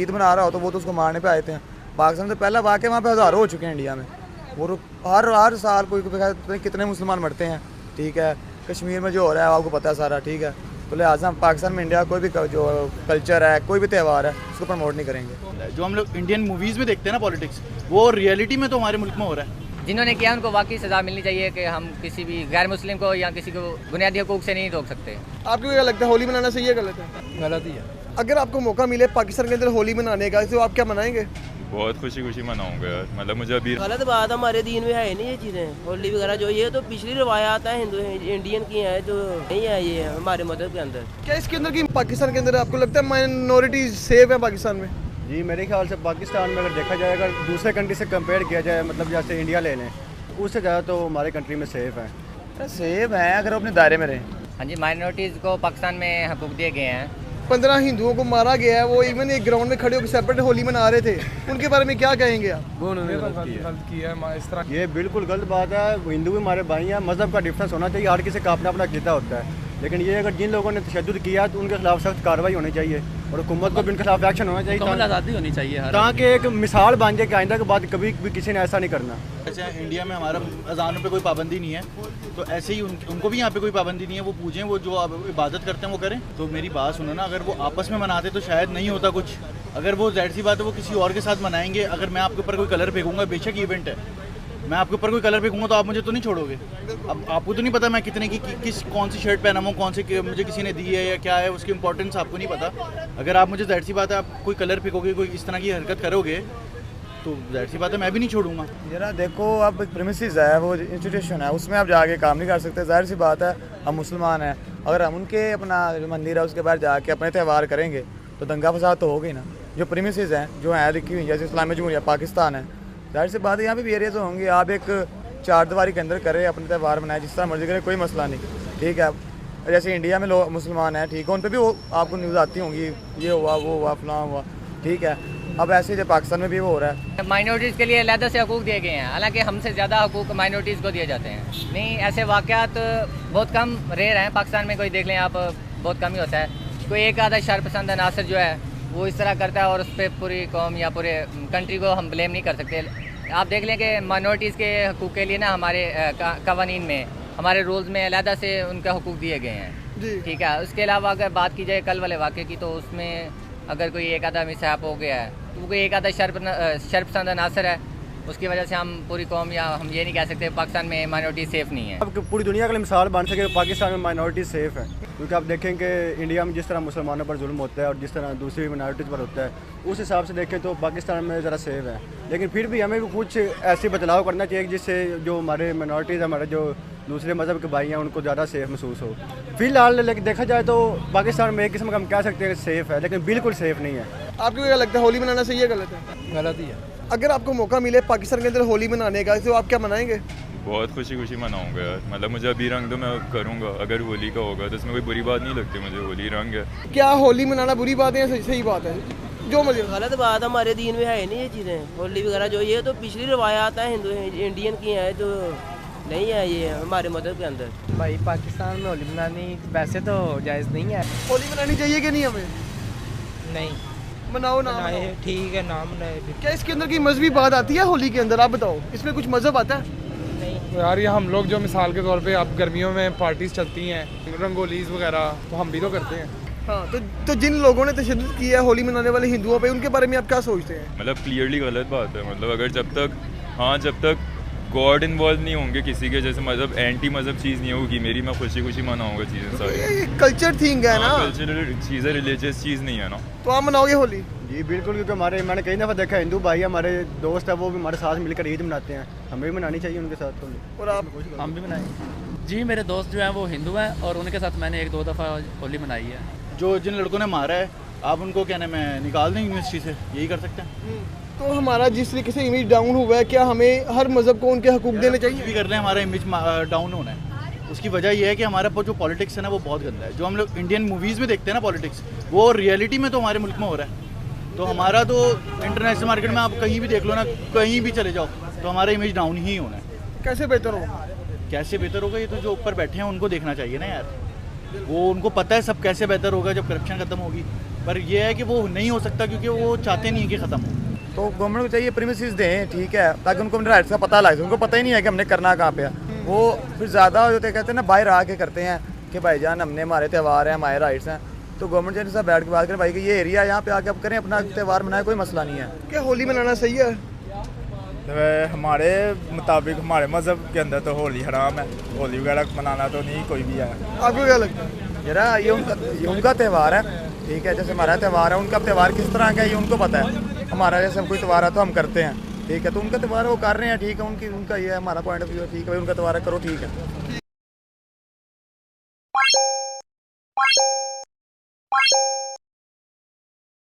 ईद मना रहा हो तो वो तो उसको मारने पे आए थे। पाकिस्तान से पहला वाक़या वहाँ पे हज़ारों हो चुके हैं इंडिया में। वो हर साल कोई कितने मुसलमान मरते हैं, ठीक है। कश्मीर में जो हो रहा है आपको पता है सारा, ठीक है। तो लिहाजा हम पाकिस्तान में इंडिया कोई भी जो कल्चर है, कोई भी त्यौहार है, उसको प्रमोट नहीं करेंगे। जो हम लोग इंडियन मूवीज़ में देखते हैं ना पॉलिटिक्स, वो रियलिटी में तो हमारे मुल्क में हो रहा है। जिन्होंने किया उनको वाकई सज़ा मिलनी चाहिए कि हम किसी भी गैर मुस्लिम को या किसी को बुनियादी हकूक़ से नहीं रोक सकते। आपको क्या लगता है होली मनाना सही है गलत है? गलत ही है। अगर आपको मौका मिले पाकिस्तान के अंदर होली मनाने का तो आप क्या मनाएंगे? बहुत खुशी खुशी मनाऊंगा यार, मतलब मुझे अभी गलत बात हमारे दीन में है नहीं ये चीज़ें, होली वगैरह जो ये तो पिछली रवायात है हिंदू इंडियन की है, जो नहीं है ये हमारे मदद के अंदर। क्या इसके अंदर की पाकिस्तान के अंदर आपको लगता है माइनॉरिटीज सेफ है पाकिस्तान में? जी मेरे ख्याल से पाकिस्तान में अगर देखा जाए, अगर दूसरे कंट्री से कंपेयर किया जाए, मतलब जैसे इंडिया ले लें, उससे ज़्यादा तो हमारे कंट्री में सेफ है। सेफ है अगर अपने दायरे में रहें। हाँ जी, माइनॉरिटीज़ को पाकिस्तान में हकूक़ दिए गए हैं। 15 हिंदुओं को मारा गया है, वो इवन एक ग्राउंड में खड़े होकर सेपरेट होली मना रहे थे, उनके बारे में क्या कहेंगे आप? वो उन्होंने गलत किया है इस तरह। ये बिल्कुल गलत बात है। हिंदू भी हमारे भाई हैं, मज़हब का डिफरेंस होना चाहिए, हर किसी का अपना अपना अक़ीदा होता है। लेकिन ये अगर जिन लोगों ने तशद्दुद किया तो उनके खिलाफ सख्त कार्रवाई होनी चाहिए और हुकूमत को भी उनके खिलाफ एक्शन होना चाहिए, आज़ादी होनी चाहिए ताकि एक मिसाल बन जाए कि आइंदा के बाद कभी भी किसी ने ऐसा नहीं करना। ऐसे इंडिया में हमारा अजानों पे कोई पाबंदी नहीं है, तो ऐसे ही उनको भी यहाँ पे कोई पाबंदी नहीं है। वो पूजें, वो जो इबादत करते हैं वो करें। तो मेरी बात सुनो ना, अगर वो आपस में मनाते तो शायद नहीं होता कुछ। अगर वो ज़ाहिर सी बात है वो किसी और के साथ मनाएंगे। अगर मैं आपके ऊपर कोई कलर फेंकूंगा, बेशक इवेंट है, मैं आपके ऊपर कोई कलर फेंकूंगा तो आप मुझे तो नहीं छोड़ोगे। अब आपको तो नहीं पता मैं कितने की किस कौन सी शर्ट पहना हूँ, कौन से मुझे किसी ने दी है या क्या है, उसकी इंपॉर्टेंस आपको नहीं पता। अगर आप मुझे ज़ाहिर सी बात है आप कोई कलर फेंकोगे, कोई इस तरह की हरकत करोगे तो ज़ाहिर सी बात है मैं भी नहीं छोड़ूंगा। जरा देखो, अब एक प्रीमिसेस है, वो इंस्टीट्यूशन है, उसमें आप जाके काम नहीं कर सकते। ज़ाहिर सी बात है हम मुसलमान हैं, अगर हम उनके अपना जो मंदिर है उसके बाहर जाके अपने त्यौहार करेंगे तो दंगा फसाद तो होगा ही ना। जो प्रीमिसेस हैं जो हैं लिखी हुई, जैसे इस्लामी जमहूरिया पाकिस्तान है, ज़ाहिर सी बात है यहाँ पे भी एरियाज होंगे। आप एक चारदीवारी के अंदर करें, अपने त्यौहार मनाए जिस तरह मर्जी करें, कोई मसला नहीं, ठीक है। जैसे इंडिया में लोग मुसलमान हैं, ठीक है, उन पर भी वो आपको न्यूज़ आती होंगी, ये हुआ वो हुआ फलां हुआ, ठीक है। अब ऐसे ही पाकिस्तान में भी वो हो रहा है। माइनॉरिटीज़ के लिए अलग से हकूक़ दिए गए हैं, हालांकि हमसे ज़्यादा हकूक़ माइनॉरिटीज़ को दिए जाते हैं। नहीं, ऐसे वाक़यात बहुत कम रेयर हैं पाकिस्तान में। कोई देख लें आप, बहुत कम ही होता है। कोई एक आधा शरपसंद अनासर जो है वो इस तरह करता है और उस पर पूरी कौम या पूरे कंट्री को हम ब्लेम नहीं कर सकते। आप देख लें कि माइनॉरिटीज़ के हकूक़ के लिए ना हमारे कवानीन में, हमारे रूल्स में अलग से उनके हकूक़ दिए गए हैं, ठीक है। उसके अलावा अगर बात की जाए कल वाले वाक़े की, तो उसमें अगर कोई एक आधा मिसहैप हो गया है तो कोई एक आधा शर्पसंद अनासर है, उसकी वजह से हम पूरी कौम या हम ये नहीं कह सकते पाकिस्तान में माइनॉरिटी सेफ़ नहीं है। अब पूरी दुनिया के लिए मिसाल बन सके पाकिस्तान में माइनॉरिटी सेफ़ है, क्योंकि आप देखें कि इंडिया में जिस तरह मुसलमानों पर जुल्म होता है और जिस तरह दूसरी माइनॉरिटीज़ पर होता है, उस हिसाब से देखें तो पाकिस्तान में ज़रा सेफ़ है। लेकिन फिर भी हमें भी कुछ ऐसे बदलाव करना चाहिए जिससे जो हमारे माइनॉरिटीज़, हमारे जो दूसरे मज़हब के भाई हैं, उनको ज़्यादा सेफ़ महसूस हो। फिलहाल देखा जाए तो पाकिस्तान में एक किस्म का हम कह सकते हैं सेफ़ है, लेकिन बिल्कुल सेफ़ नहीं है। आपको क्या लगता है होली मनाना सही है गलत है? गलत ही है। अगर आपको मौका मिले पाकिस्तान के अंदर होली मनाने का तो आप क्या मनाएंगे? बहुत खुशी खुशी मनाऊंगा यार, मतलब मुझे अभी रंग दो, मैं करूँगा। अगर होली का होगा तो इसमें कोई बुरी बात नहीं लगती मुझे, होली रंग है। क्या होली मनाना बुरी बात है या सही बात है? जो मर्जी। गलत बात हमारे दीन में है नहीं ये चीज़ें, होली वगैरह जो ये तो पिछली रवायात है हिंदू इंडियन की है, जो नहीं है ये हमारे मदद के अंदर। भाई पाकिस्तान में होली मनानी वैसे तो जायज़ नहीं है। होली मनानी चाहिए कि नहीं हमें? नहीं मनाओ ना, ठीक है, नाम मनाए। क्या इसके अंदर की मजहबी बात आती है होली के अंदर? आप बताओ, इसमें कुछ मजहब आता है? नहीं यार, ये हम लोग जो मिसाल के तौर पे अब गर्मियों में पार्टीज चलती हैं, रंगोलीज वगैरह, तो हम भी तो करते हैं। हाँ, तो जिन लोगों ने तशद्दुद किया है होली मनाने वाले हिंदुओं पे, उनके बारे में आप क्या सोचते हैं? मतलब क्लियरली गलत बात है। मतलब अगर जब तक गॉड इन्वॉल्व नहीं होंगे किसी के, जैसे मतलब एंटी मजहब चीज़ नहीं होगी मेरी, मैं खुशी खुशी मनाऊंगा चीज़ें सारी। कल्चर थिंग है ना, कल्चरल चीज़ें, रिलीजियस चीज़ नहीं है ना। तो आप मनाओगे होली? जी बिल्कुल, क्योंकि मैंने कई दफ़ा देखा हिंदू भाई हमारे दोस्त है, वो भी हमारे साथ मिलकर ईद मनाते हैं, हमें भी मनानी चाहिए उनके साथ होली। और आप? हम भी मनाएंगे जी। मेरे दोस्त जो हैं वो हिंदू हैं और उनके साथ मैंने 1-2 दफ़ा होली मनाई है। जो जिन लड़कों ने मारा है, आप उनको क्या नाम है निकाल दें यूनिवर्सिटी से, यही कर सकते हैं। तो हमारा जिस तरीके से इमेज डाउन हुआ है, क्या हमें हर मजहब को उनके हकूक देने चाहिए? भी कर रहे हैं, हमारा इमेज डाउन होना है। उसकी वजह यह है कि हमारा जो पॉलिटिक्स है ना वो बहुत गंदा है। जो हम लोग इंडियन मूवीज़ में देखते हैं ना पॉलिटिक्स, वो रियलिटी में तो हमारे मुल्क में हो रहा है। तो हमारा तो इंटरनेशनल मार्केट में आप कहीं भी देख लो ना, कहीं भी चले जाओ, तो हमारा इमेज डाउन ही होना है। कैसे बेहतर होगा? कैसे बेहतर होगा, ये तो जो ऊपर बैठे हैं उनको देखना चाहिए ना यार। वो उनको पता है सब कैसे बेहतर होगा जब करप्शन खत्म होगी, पर यह है कि वो नहीं हो सकता क्योंकि वो चाहते नहीं है कि ख़त्म हो। तो गवर्नमेंट को चाहिए प्रीमिसेस दें, ठीक है, ताकि उनको अपने राइट्स का पता लगे। उनको पता ही नहीं है कि हमने करना कहाँ पे है। वो फिर ज़्यादा होते कहते हैं ना, बाहर आके करते हैं कि भाईजान हमने हमारे त्यौहार हैं, हमारे राइट्स हैं। तो गवर्नमेंट जैसे साथ बैठ के बात करें भाई कि ये एरिया यहाँ पे आके आप करें, अपना त्यौहार मनाए, कोई मसला नहीं है। क्या होली मनाना सही है? हमारे मुताबिक हमारे मज़हब के अंदर तो होली हराम है, होली वगैरह मनाना तो नहीं कोई भी है। आपको क्या लगता है? जरा ये उनका त्यौहार है, ठीक है, जैसे हमारा त्यौहार है, उनका त्यौहार किस तरह का है ये उनको पता है। हमारा जैसे हम कोई त्यौहार है तो हम करते हैं, ठीक है, तो उनका त्यौहार वो कर रहे हैं, ठीक है, उनका ये है, हमारा पॉइंट ऑफ व्यू है, ठीक है भाई, उनका त्यौहार करो, ठीक है।